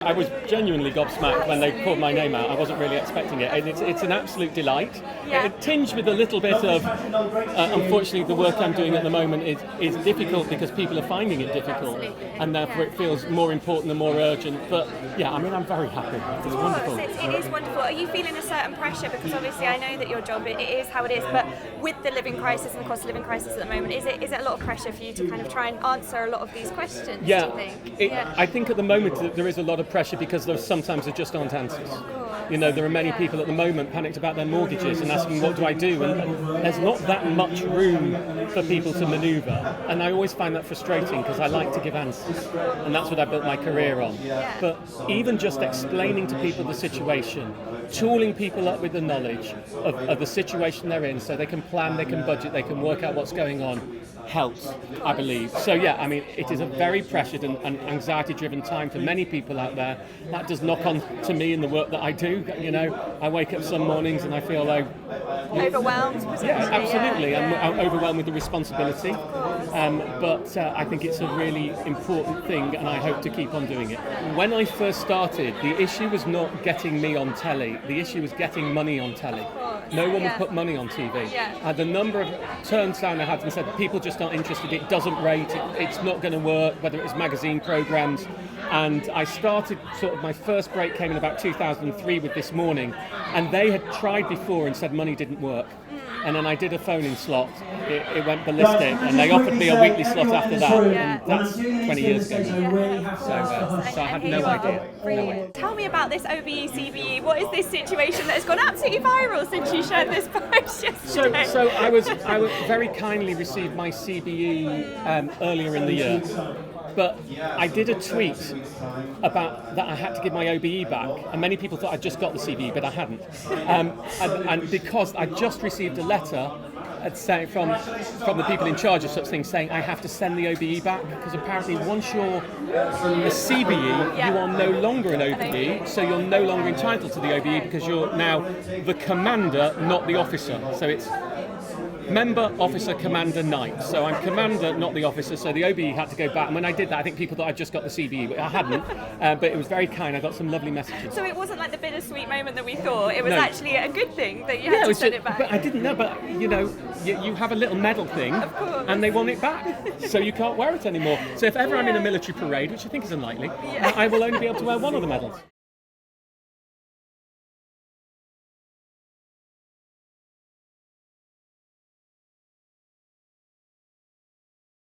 I was genuinely gobsmacked when they called my name out. I wasn't really expecting it, and it's an absolute delight. Yeah. It tinged with a little bit of, unfortunately, the work I'm doing at the moment is difficult because people are finding it difficult, and therefore it feels more important and more urgent. But yeah, I mean, I'm very happy. It's wonderful. It is wonderful. Are you feeling a certain pressure? Because obviously I know that your job, it is how it is, but with the living crisis and the cost of living crisis at the moment, is it a lot of pressure for you to kind of try and answer a lot of these questions, Yeah, do you think? I think at the moment that there is a lot of pressure because sometimes there just aren't answers. You know, there are many people at the moment panicked about their mortgages and asking, what do I do? And there's not that much room for people to manoeuvre. And I always find that frustrating because I like to give answers. And that's what I built my career on. But even just explaining to people the situation, tooling people up with the knowledge of the situation they're in so they can plan, they can budget, they can work out what's going on, helps, I believe. So yeah, I mean, it is a very pressured and anxiety-driven time for many people out there. That does knock on to me in the work that I do. You know, I wake up some mornings and I feel like Overwhelmed? Yeah, absolutely. I'm overwhelmed with the responsibility. But I think it's a really important thing, and I hope to keep on doing it. When I first started, the issue was not getting me on telly. The issue was getting money on telly. No one would put money on TV. The number of turns down I had and said people just aren't interested, it doesn't rate, it's not going to work, whether it was magazine programmes. And I started, sort of my first break came in about 2003 with This Morning, and they had tried before and said money didn't work. And then I did a phone-in slot, it went ballistic, and they offered me a weekly slot after that, and that's 20 years ago. So I had no idea. Tell me about this OBE CBE. What is this situation that has gone absolutely viral since you shared this post yesterday? So I very kindly received my CBE earlier in the year. But I did a tweet about that I had to give my OBE back, and many people thought I'd just got the CBE, but I hadn't. And because I just received a letter from the people in charge of such things saying I have to send the OBE back, because apparently once you're a CBE, you are no longer an OBE, so you're no longer entitled to the OBE because you're now the commander, not the officer. So it's Member, Officer, Commander, Knight. So I'm Commander, not the officer, so the OBE had to go back. And when I did that, I think people thought I'd just got the CBE, but I hadn't. But it was very kind. I got some lovely messages. So it wasn't like the bittersweet moment that we thought. It was actually a good thing that you had to send it back. But I didn't know. But, you know, you have a little medal thing, and they want it back. So you can't wear it anymore. So if ever I'm in a military parade, which I think is unlikely, I will only be able to wear one of the medals.